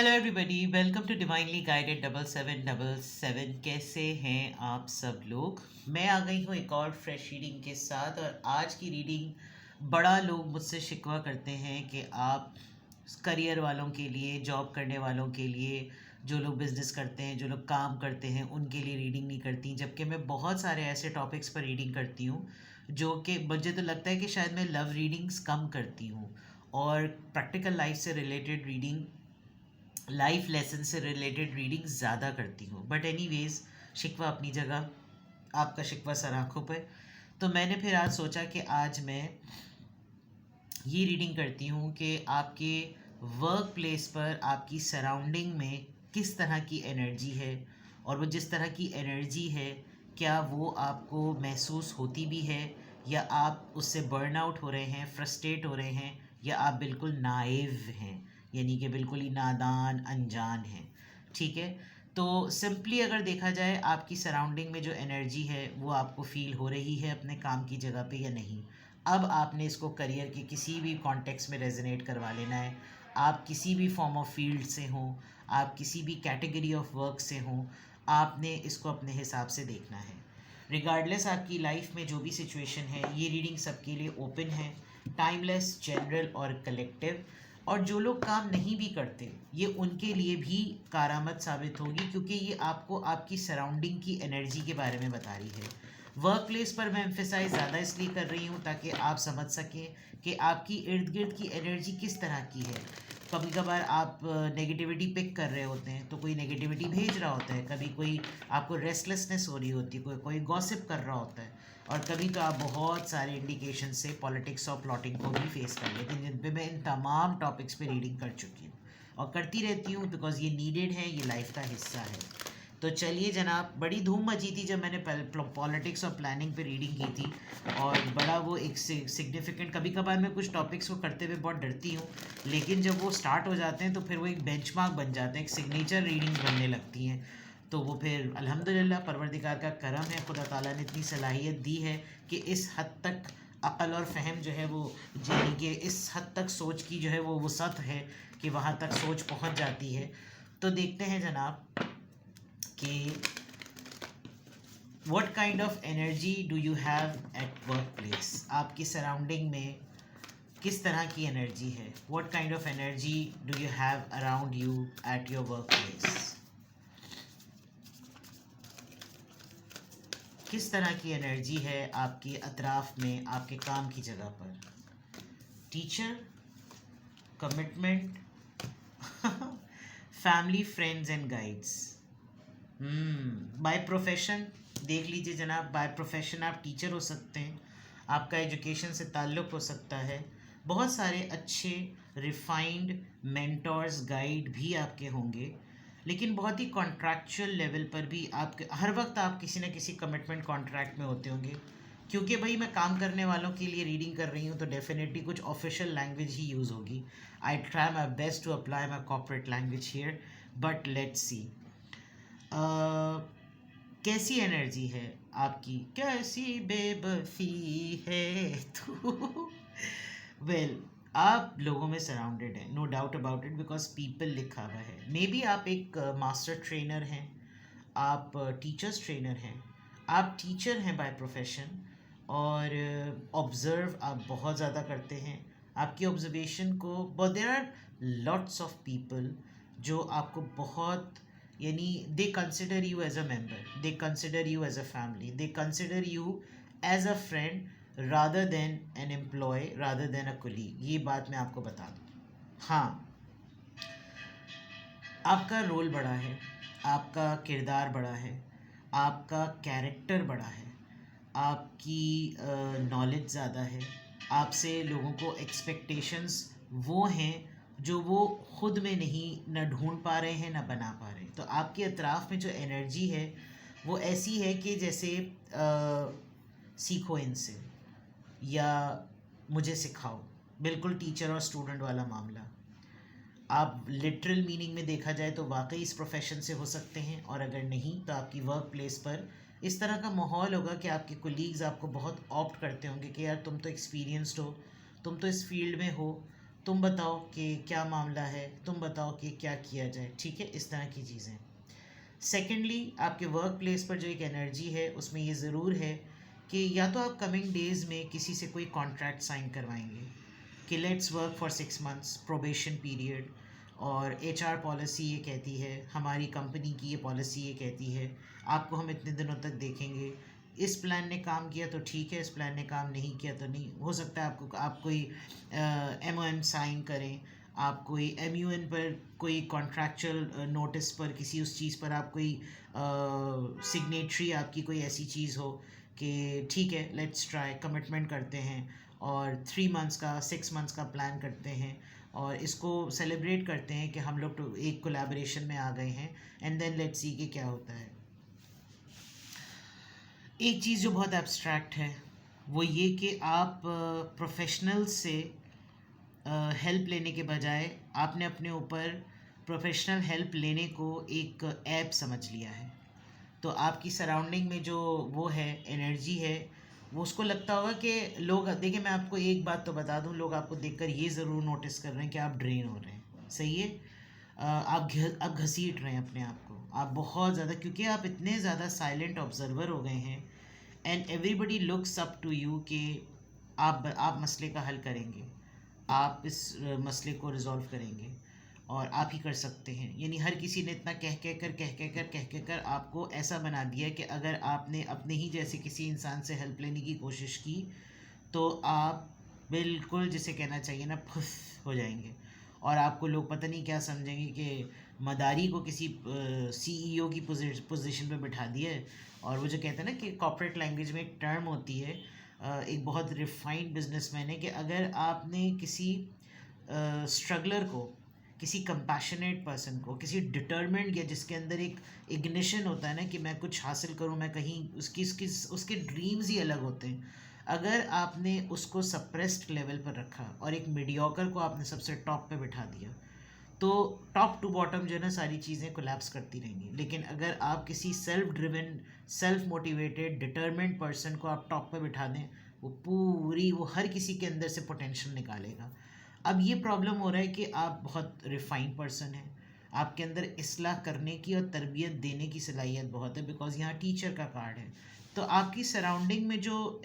Hello everybody, welcome to divinely guided 7777। कैसे हैं आप सब लोग। मैं आ गई हूँ एक और फ्रेश रीडिंग के साथ। और आज की रीडिंग बड़ा लोग मुझसे शिकवा करते हैं कि आप करियर वालों के लिए, जॉब करने वालों के लिए, जो लोग बिजनेस करते हैं, जो लोग काम करते हैं, उनके लिए रीडिंग नहीं करती। जबकि मैं बहुत सारे ऐसे टॉपिक्स पर रीडिंग करती हूँ जो कि मुझे तो लगता है कि शायद मैं लव रीडिंग्स कम करती हूँ और प्रैक्टिकल लाइफ से रिलेटेड रीडिंग, लाइफ लेसन से रिलेटेड रीडिंग ज़्यादा करती हूँ। बट एनीवेज, शिकवा अपनी जगह, आपका शिकवा सर आँखों पर। तो मैंने फिर आज सोचा कि आज मैं ये रीडिंग करती हूँ कि आपके वर्क प्लेस पर, आपकी सराउंडिंग में किस तरह की एनर्जी है। और वो जिस तरह की एनर्जी है, क्या वो आपको महसूस होती भी है, या आप उससे बर्न आउट हो रहे हैं, फ्रस्ट्रेट हो रहे हैं, या आप बिल्कुल नाइव हैं, यानी कि बिल्कुल ही नादान, अनजान हैं। ठीक है। तो सिंपली अगर देखा जाए, आपकी सराउंडिंग में जो एनर्जी है वो आपको फील हो रही है अपने काम की जगह पे या नहीं। अब आपने इसको करियर के किसी भी कॉन्टेक्स्ट में रेजोनेट करवा लेना है। आप किसी भी फॉर्म ऑफ फील्ड से हों, आप किसी भी कैटेगरी ऑफ वर्क से हों, आपने इसको अपने हिसाब से देखना है। रिगार्डलेस आपकी लाइफ में जो भी सिचुएशन है, ये रीडिंग सबके लिए ओपन है, टाइमलेस, जनरल और कलेक्टिव। और जो लोग काम नहीं भी करते, ये उनके लिए भी कारामद साबित होगी, क्योंकि ये आपको आपकी सराउंडिंग की एनर्जी के बारे में बता रही है। वर्क प्लेस पर मैं एम्फेसाइज ज़्यादा इसलिए कर रही हूँ ताकि आप समझ सकें कि आपकी इर्द गिर्द की एनर्जी किस तरह की है। कभी कभार आप नेगेटिविटी पिक कर रहे होते हैं तो कोई नेगेटिविटी भेज रहा होता है, कभी कोई आपको रेस्टलेसनेस हो रही होती है, कोई कोई गॉसिप कर रहा होता है, और कभी तो आप बहुत सारे इंडिकेशन से पॉलिटिक्स और प्लॉटिंग को भी फेस कर लेते हैं, जिन पे मैं इन तमाम टॉपिक्स पे रीडिंग कर चुकी हूँ और करती रहती हूँ, बिकॉज ये नीडेड है, ये लाइफ का हिस्सा है। तो चलिए जनाब, बड़ी धूम मची थी जब मैंने पॉलिटिक्स और प्लानिंग पे रीडिंग की थी, और बड़ा वो एक सिग्निफिकेंट, कभी कभार मैं कुछ टॉपिक्स को करते हुए बहुत डरती हूँ, लेकिन जब वो स्टार्ट हो जाते हैं तो फिर वो एक बेंचमार्क बन जाते हैं, एक सिग्नेचर रीडिंग बनने लगती हैं। तो वो फिर अल्हम्दुलिल्लाह परवरदिगार का करम है, खुदा ताला ने इतनी सलाहियत दी है कि इस हद तक अक़ल और फ़हम जो है वो, यानी कि इस हद तक सोच की जो है वो वसअत है कि वहाँ तक सोच पहुँच जाती है। तो देखते हैं जनाब कि what kind of energy do you have at work place. आपकी सराउंडिंग में किस तरह की एनर्जी है। What kind of energy do you have around you at your work place. किस तरह की एनर्जी है आपके अतराफ़ में, आपके काम की जगह पर। Teacher, commitment, family, friends and guides. By profession देख लीजिए जनाब, बाय प्रोफेशन आप टीचर हो सकते हैं, आपका एजुकेशन से ताल्लुक़ हो सकता है, बहुत सारे अच्छे रिफाइंड मेंटोर्स, गाइड भी आपके होंगे, लेकिन बहुत ही कॉन्ट्रैक्चुअल लेवल पर भी आपके हर वक्त आप किसी न किसी कमिटमेंट कॉन्ट्रैक्ट में होते होंगे। क्योंकि भाई मैं काम करने वालों के लिए रीडिंग कर रही हूँ, तो डेफिनेटली कुछ ऑफिशियल लैंग्वेज ही यूज़ होगी। I try my best to apply my corporate language here, but let's see. कैसी एनर्जी है आपकी, कैसी बेबसी है तू। वेल, आप लोगों में सराउंडेड हैं, no doubt about it, because people लिखा हुआ है। मे बी आप एक मास्टर ट्रेनर हैं, आप टीचर्स ट्रेनर हैं, आप टीचर हैं बाय प्रोफेशन, और ऑब्ज़र्व आप बहुत ज़्यादा करते हैं। आपकी ऑब्जर्वेशन को बहुत, there are lots of people जो आपको बहुत, यानी they consider you as a member, they consider you as a family, they consider you as a friend rather than an employ, rather than a colleague. ये बात मैं आपको बता दूँ। हाँ, आपका रोल बड़ा है, आपका किरदार बड़ा है, आपका कैरेक्टर बड़ा है, आपकी नॉलेज ज़्यादा है, आपसे लोगों को एक्सपेक्टेशंस वो हैं जो वो खुद में नहीं, न ढूंढ पा रहे हैं, न बना पा रहे हैं। तो आपके अतराफ़ में जो एनर्जी है वो ऐसी है कि जैसे सीखो इनसे, या मुझे सिखाओ, बिल्कुल टीचर और स्टूडेंट वाला मामला। आप लिटरल मीनिंग में देखा जाए तो वाकई इस प्रोफेशन से हो सकते हैं, और अगर नहीं तो आपकी वर्क प्लेस पर इस तरह का माहौल होगा कि आपके कोलीग्स आपको बहुत ऑप्ट करते होंगे कि यार तुम तो एक्सपीरियंस्ड हो, तुम तो इस फील्ड में हो, तुम बताओ कि क्या मामला है, तुम बताओ कि क्या किया जाए, ठीक है, इस तरह की चीज़ें। सेकेंडली, आपके वर्क प्लेस पर जो एक एनर्जी है उसमें ये ज़रूर है कि या तो आप कमिंग डेज़ में किसी से कोई कॉन्ट्रैक्ट साइन करवाएंगे कि let's work for 6 months probation period, और एचआर पॉलिसी ये कहती है, हमारी कंपनी की ये पॉलिसी ये कहती है, आपको हम इतने दिनों तक देखेंगे। इस प्लान ने काम किया तो ठीक है, इस प्लान ने काम नहीं किया तो नहीं। हो सकता है आपको आप कोई MOM साइन करें, आप कोई MUN पर कोई कॉन्ट्रैक्चुअल नोटिस पर किसी उस चीज़ पर आप कोई सिग्नेटरी आपकी कोई ऐसी चीज़ हो कि ठीक है लेट्स ट्राई, कमिटमेंट करते हैं और 3 मंथ्स का 6 मंथ्स का प्लान करते हैं और इसको सेलिब्रेट करते हैं कि हम लोग तो एक कोलैबोरेशन में आ गए हैं, एंड देन लेट्स सी कि क्या होता है। एक चीज़ जो बहुत एब्स्ट्रैक्ट है वो ये कि आप प्रोफेशनल से हेल्प लेने के बजाय आपने अपने ऊपर प्रोफेशनल हेल्प लेने को एक ऐप समझ लिया है। तो आपकी सराउंडिंग में जो वो है एनर्जी है, वो उसको लगता होगा कि लोग, देखिए मैं आपको एक बात तो बता दूं, लोग आपको देखकर ये ज़रूर नोटिस कर रहे हैं कि आप ड्रेन हो रहे हैं, सही है। आप घसीट रहे हैं अपने आप को, आप बहुत ज़्यादा, क्योंकि आप इतने ज़्यादा साइलेंट ऑब्जर्वर हो गए हैं and everybody looks up to you कि आप मसले का हल करेंगे, आप इस मसले को रिजॉल्व करेंगे और आप ही कर सकते हैं। यानी हर किसी ने इतना कह कर आपको ऐसा बना दिया कि अगर आपने अपने ही जैसे किसी इंसान से हेल्प लेने की कोशिश की तो आप बिल्कुल, जिसे कहना चाहिए ना, फुस हो जाएंगे और आपको लोग पता नहीं क्या समझेंगे कि मदारी को किसी CEO की पोजीशन पे बिठा दिया है। और वो जो कहते हैं ना कि कॉर्पोरेट लैंग्वेज में एक टर्म होती है, एक बहुत रिफाइंड बिजनेसमैन है, कि अगर आपने किसी स्ट्रगलर को, किसी कंपैशनेट पर्सन को, किसी डिटर्मिन्ड, या जिसके अंदर एक इग्निशन होता है ना कि मैं कुछ हासिल करूं, मैं कहीं उसके ड्रीम्स ही अलग होते हैं, अगर आपने उसको सप्रेस्ड लेवल पर रखा और एक मीडियोकर को आपने सबसे टॉप पे बिठा दिया, तो टॉप टू बॉटम जो है ना सारी चीज़ें कोलैप्स करती रहेंगी। लेकिन अगर आप किसी self driven, self motivated, determined person को आप टॉप पे बिठा दें, वो हर किसी के अंदर से पोटेंशियल निकालेगा। अब ये प्रॉब्लम हो रहा है कि आप बहुत रिफाइंड पर्सन हैं, आपके अंदर इस्लाह करने की और तरबियत देने की सलाहियत बहुत है, बिकॉज यहाँ टीचर का कार्ड है। तो आपकी सराउंडिंग में जो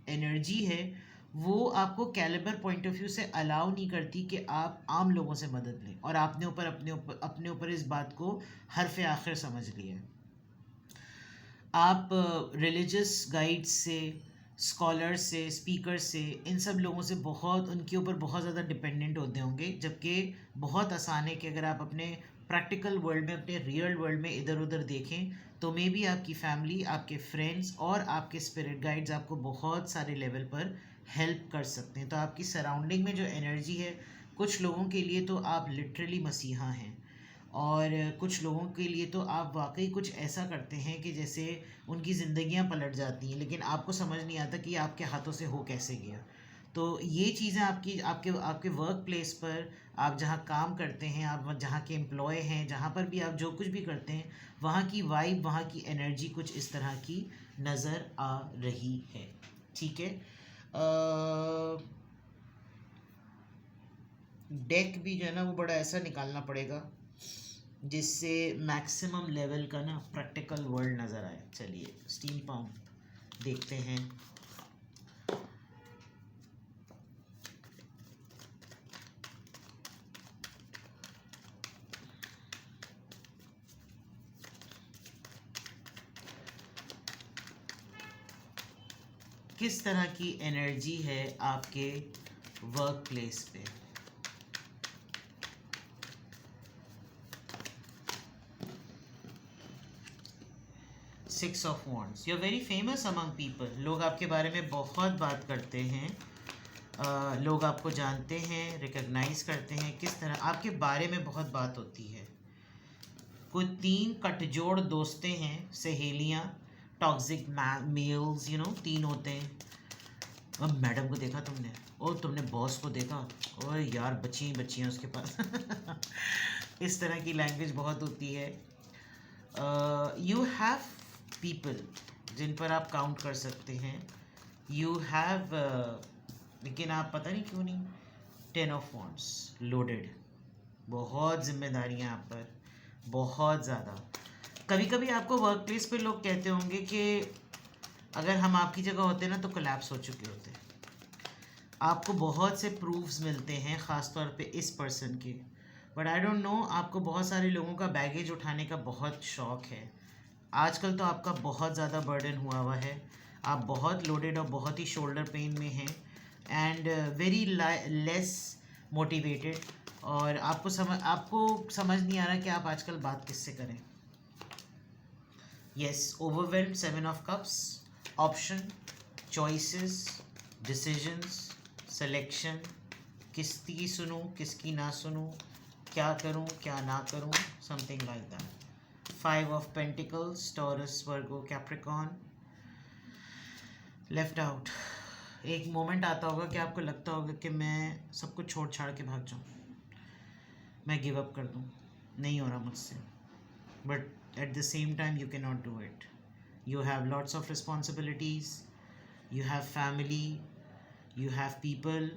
एनर्जी है वो आपको कैलिबर पॉइंट ऑफ व्यू से अलाउ नहीं करती कि आप आम लोगों से मदद लें, और आपने अपने ऊपर इस बात को हरफ आखिर समझ लिया है। आप रिलीजियस गाइड्स से, स्कॉलर्स से, स्पीकर से, इन सब लोगों से बहुत, उनके ऊपर बहुत ज़्यादा डिपेंडेंट होते होंगे, जबकि बहुत आसान है कि अगर आप अपने प्रैक्टिकल वर्ल्ड में, अपने रियल वर्ल्ड में इधर उधर देखें तो मे बी आपकी फैमिली, आपके फ्रेंड्स और आपके स्पिरिट गाइड्स आपको बहुत सारे लेवल पर हेल्प कर सकते हैं। तो आपकी सराउंडिंग में जो एनर्जी है, कुछ लोगों के लिए तो आप लिटरली मसीहा हैं, और कुछ लोगों के लिए तो आप वाकई कुछ ऐसा करते हैं कि जैसे उनकी ज़िंदगियां पलट जाती हैं, लेकिन आपको समझ नहीं आता कि आपके हाथों से हो कैसे गया। तो ये चीज़ें आपकी आपके आपके वर्क प्लेस पर, आप जहाँ काम करते हैं, आप जहाँ के एम्प्लॉय हैं, जहाँ पर भी आप जो कुछ भी करते हैं, वहाँ की वाइब, वहाँ की एनर्जी कुछ इस तरह की नज़र आ रही है, ठीक है। डेक भी जो है ना वो बड़ा ऐसा निकालना पड़ेगा जिससे मैक्सिमम लेवल का ना प्रैक्टिकल वर्ल्ड नज़र आए। चलिए स्टीम पंप देखते हैं। किस तरह की एनर्जी है आपके वर्क प्लेस पे। Six of wands, you are very famous among people, लोग आपके बारे में बहुत बात करते हैं, लोग आपको जानते हैं, रिकग्नाइज करते हैं, किस तरह आपके बारे में बहुत बात होती है। कोई 3 कटजोड़ दोस्तें हैं, सहेलियाँ, टॉक्सिक मेल्स, 3 होते हैं। अब मैडम को देखा तुमने, और तुमने बॉस को देखा, और यार बच्चियाँ उसके पास इस तरह की लैंग्वेज बहुत होती है। यू हैव पीपल जिन पर आप काउंट कर सकते हैं, यू हैव, लेकिन आप पता नहीं क्यों नहीं 10 ऑफ वॉन्ड्स लोडेड, बहुत जिम्मेदारियाँ आप पर, बहुत ज़्यादा। कभी कभी आपको वर्क प्लेस पे लोग कहते होंगे कि अगर हम आपकी जगह होते ना तो कोलैप्स हो चुके होते। आपको बहुत से प्रूफ्स मिलते हैं ख़ास तौर पे इस पर्सन के, बट आई डोंट नो, आपको बहुत सारे लोगों का बैगेज उठाने का बहुत शौक़ है। आजकल तो आपका बहुत ज़्यादा बर्डन हुआ है, आप बहुत लोडेड और बहुत ही शोल्डर पेन में हैं एंड वेरी लेस मोटिवेटेड, और आपको समझ नहीं आ रहा कि आप आजकल बात किससे करें। Yes, overwhelmed, 7 of cups, option, choices, decisions, selection, किसकी सुनूं किसकी ना सुनूं, क्या करूं क्या ना करूं, something like that. 5 of pentacles, taurus, Virgo, Capricorn, left out. एक मोमेंट आता होगा कि आपको लगता होगा कि मैं सब कुछ छोड़ छाड़ के भाग जाऊं, मैं गिव अप कर दूं, नहीं हो रहा मुझसे, but at the same time you can not do it. You have lots of responsibilities, you have family, you have people,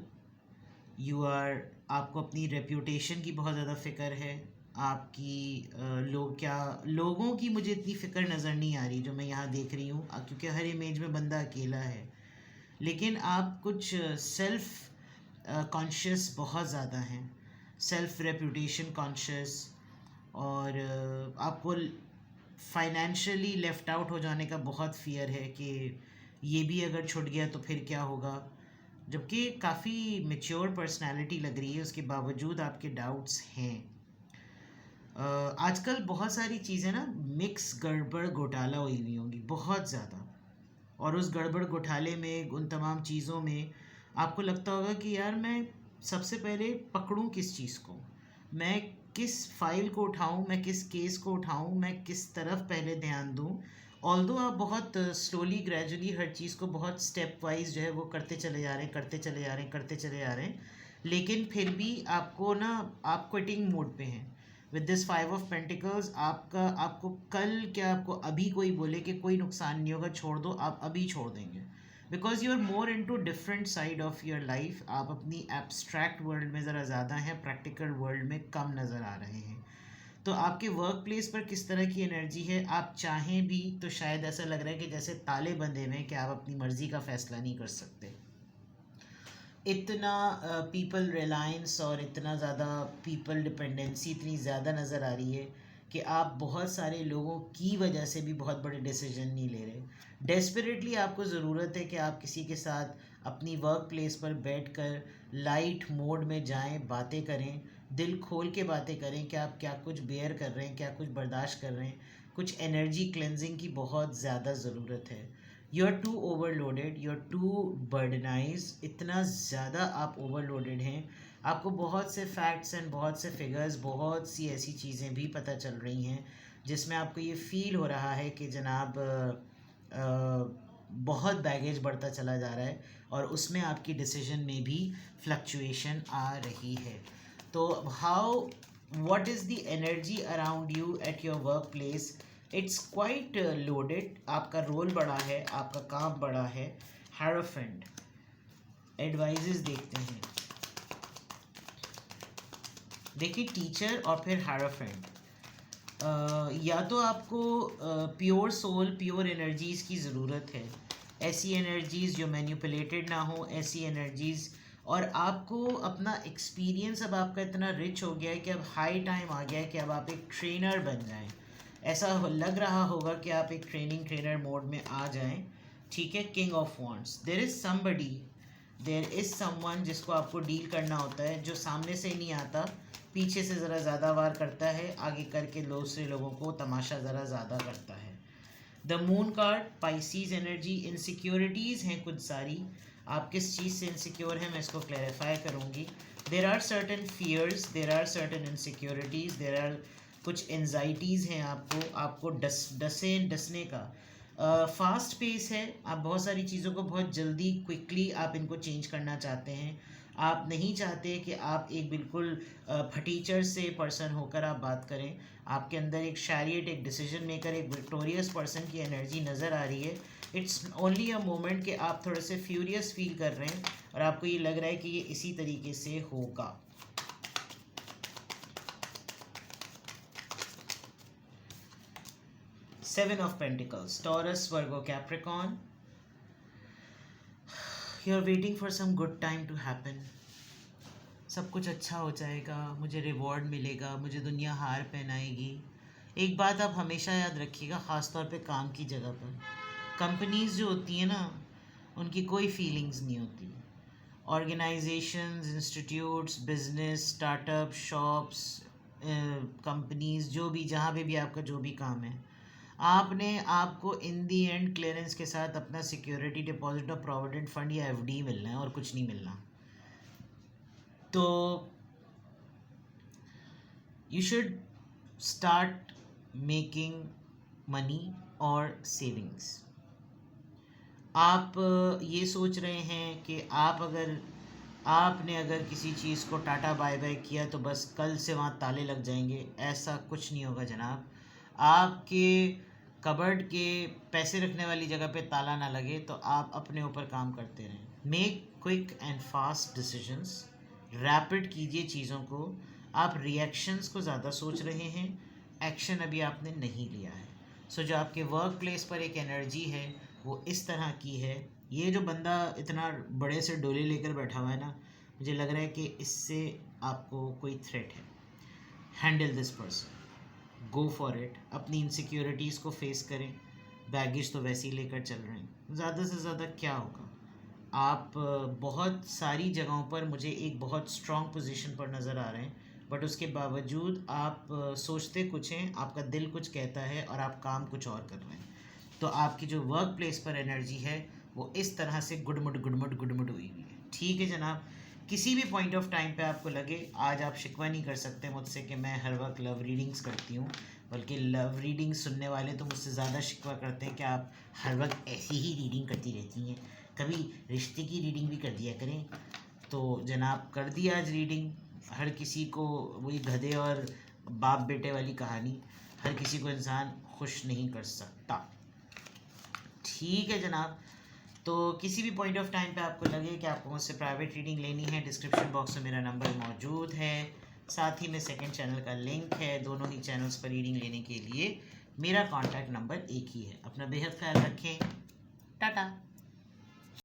you are, आपको अपनी रेप्यूटेशन की बहुत ज़्यादा फ़िक्र है, आपकी लोगों की मुझे इतनी फ़िक्र नज़र नहीं आ रही जो मैं यहाँ देख रही हूँ, क्योंकि हर इमेज में बंदा अकेला है, लेकिन आप कुछ सेल्फ कॉन्शियस बहुत ज़्यादा हैं, सेल्फ रेप्यूटेशन कॉन्शियस, और आपको फाइनेंशियली लेफ़्ट आउट हो जाने का बहुत फ़ियर है कि ये भी अगर छूट गया तो फिर क्या होगा। जबकि काफ़ी मैच्योर पर्सनालिटी लग रही है, उसके बावजूद आपके डाउट्स हैं। आजकल बहुत सारी चीज़ें ना मिक्स गड़बड़ घोटाला हुई हुई होंगी बहुत ज़्यादा, और उस गड़बड़ घोटाले में, उन तमाम चीज़ों में आपको लगता होगा कि यार मैं सबसे पहले पकड़ूं किस चीज़ को, मैं किस फाइल को उठाऊं, मैं किस केस को उठाऊं, मैं किस तरफ पहले ध्यान दूं। ऑल्दो आप बहुत स्लोली ग्रेजुअली हर चीज़ को बहुत स्टेप वाइज जो है वो करते चले जा रहे हैं, करते चले जा रहे हैं, लेकिन फिर भी आपको ना, आप क्विटिंग मोड पे हैं। विद दिस 5 ऑफ पेंटिकल्स, आपको कल क्या, आपको अभी कोई बोले कि कोई नुकसान नहीं होगा, छोड़ दो, आप अभी छोड़ देंगे, because you are more into different side of your life. आप अपनी एब्स्ट्रैक्ट वर्ल्ड में ज़रा ज़्यादा हैं, प्रैक्टिकल वर्ल्ड में कम नज़र आ रहे हैं। तो आपके वर्क प्लेस पर किस तरह की एनर्जी है, आप चाहें भी तो शायद ऐसा लग रहा है कि जैसे ताले बंधे हुए हैं कि आप अपनी मर्ज़ी का फ़ैसला नहीं कर सकते। इतना पीपल रिलायंस और इतना ज़्यादा पीपल डिपेंडेंसी इतनी ज़्यादा नज़र आ रही है कि आप बहुत सारे लोगों की वजह से भी बहुत बड़े डिसीजन नहीं ले रहे। डेस्परेटली आपको ज़रूरत है कि आप किसी के साथ अपनी वर्क प्लेस पर बैठकर लाइट मोड में जाएं, बातें करें, दिल खोल के बातें करें कि आप क्या कुछ बेयर कर रहे हैं, क्या कुछ बर्दाश्त कर रहे हैं। कुछ एनर्जी क्लेंजिंग की बहुत ज़्यादा ज़रूरत है। You are too overloaded, you are too burdenise, इतना ज़्यादा आप ओवरलोडेड हैं। आपको बहुत से फैक्ट्स एंड बहुत से फिगर्स, बहुत सी ऐसी चीज़ें भी पता चल रही हैं जिसमें आपको ये फ़ील हो रहा है कि जनाब बहुत बैगेज बढ़ता चला जा रहा है, और उसमें आपकी डिसीजन में भी फ्लक्चुएशन आ रही है। तो how, what is the energy around you at your workplace? It's quite loaded. आपका रोल बड़ा है, आपका काम बड़ा है। Hierophant, एडवाइजेस देखते हैं। देखिए, टीचर और फिर Hierophant। या तो आपको प्योर सोल, प्योर एनर्जीज़ की ज़रूरत है, ऐसी एनर्जीज़ जो मैनिपुलेटेड ना हो, ऐसी एनर्जीज़, और आपको अपना एक्सपीरियंस अब आपका इतना रिच हो गया है कि अब हाई टाइम आ गया है कि अब आप एक ट्रेनर बन जाएं। ऐसा लग रहा होगा कि आप एक ट्रेनर मोड में आ जाएं। ठीक है, king of wands, there is someone जिसको आपको डील करना होता है, जो सामने से नहीं आता, पीछे से ज़रा ज़्यादा वार करता है, आगे करके दूसरे लोगों को तमाशा ज़रा ज़्यादा करता है। The moon card, Pisces energy, insecurities हैं कुछ सारी। आप किस चीज़ से इनसिक्योर हैं, मैं इसको क्लैरिफाई करूँगी। There are certain fears, there are certain insecurities, there are कुछ एनजाइटीज़ हैं आपको डसने का। फास्ट पेस है, आप बहुत सारी चीज़ों को बहुत जल्दी, क्विकली आप इनको चेंज करना चाहते हैं। आप नहीं चाहते कि आप एक बिल्कुल फटीचर से पर्सन होकर आप बात करें। आपके अंदर एक शैरियट, एक डिसीजन मेकर, एक विक्टोरियस पर्सन की एनर्जी नज़र आ रही है। इट्स ओनली अ मोमेंट कि आप थोड़े से फ्यूरियस फील कर रहे हैं, और आपको ये लग रहा है कि ये इसी तरीके से होगा। Seven of Pentacles, Taurus, Virgo, Capricorn. You are waiting for some good time to happen. सब कुछ अच्छा हो जाएगा, मुझे रिवॉर्ड मिलेगा, मुझे दुनिया हार पहनाएगी। एक बात आप हमेशा याद रखिएगा, ख़ास तौर पे काम की जगह पर कंपनीज जो होती हैं ना, उनकी कोई फीलिंग्स नहीं होती। Organisations, institutes, business, startup, shops, companies, जो भी जहाँ पे भी आपका जो भी काम है, आपने आपको इन दी एंड क्लियरेंस के साथ अपना सिक्योरिटी डिपॉजिट और प्रोविडेंट फंड या एफडी मिलना है और कुछ नहीं मिलना। तो you should start making money और सेविंग्स। आप ये सोच रहे हैं कि आपने अगर किसी चीज़ को टाटा बाय बाय किया तो बस कल से वहाँ ताले लग जाएंगे, ऐसा कुछ नहीं होगा जनाब। आपके कबर्ड के पैसे रखने वाली जगह पे ताला ना लगे तो आप अपने ऊपर काम करते रहें। Make quick and fast decisions, rapid कीजिए चीज़ों को। आप रिएक्शंस को ज़्यादा सोच रहे हैं, एक्शन अभी आपने नहीं लिया है। सो जो आपके वर्क प्लेस पर एक एनर्जी है वो इस तरह की है। ये जो बंदा इतना बड़े से डोले लेकर बैठा हुआ है ना, मुझे लग रहा है कि इससे आपको कोई थ्रेट है। Handle this person, go for it. अपनी इनसिक्योरिटीज़ को फेस करें। बैगेज तो वैसे ही लेकर चल रहे हैं, ज़्यादा से ज़्यादा क्या होगा। आप बहुत सारी जगहों पर मुझे एक बहुत स्ट्रॉन्ग पोजीशन पर नज़र आ रहे हैं, बट उसके बावजूद आप सोचते कुछ हैं, आपका दिल कुछ कहता है और आप काम कुछ और कर रहे हैं। तो आपकी जो वर्क प्लेस पर एनर्जी है वो इस तरह से गुडमुड हुई है। ठीक है जनाब, किसी भी पॉइंट ऑफ टाइम पे आपको लगे, आज आप शिकवा नहीं कर सकते मुझसे कि मैं हर वक्त लव रीडिंग्स करती हूँ, बल्कि लव रीडिंग सुनने वाले तो मुझसे ज़्यादा शिकवा करते हैं कि आप हर वक्त ऐसी ही रीडिंग करती रहती हैं, कभी रिश्ते की रीडिंग भी कर दिया करें। तो जनाब कर दी आज रीडिंग। हर किसी को वही गधे और बाप बेटे वाली कहानी, हर किसी को इंसान खुश नहीं कर सकता। ठीक है जनाब, तो किसी भी पॉइंट ऑफ टाइम पे आपको लगे कि आपको मुझसे प्राइवेट रीडिंग लेनी है, डिस्क्रिप्शन बॉक्स में मेरा नंबर मौजूद है, साथ ही में सेकंड चैनल का लिंक है। दोनों ही चैनल्स पर रीडिंग लेने के लिए मेरा कॉन्टैक्ट नंबर एक ही है। अपना बेहद ख्याल रखें। टाटा।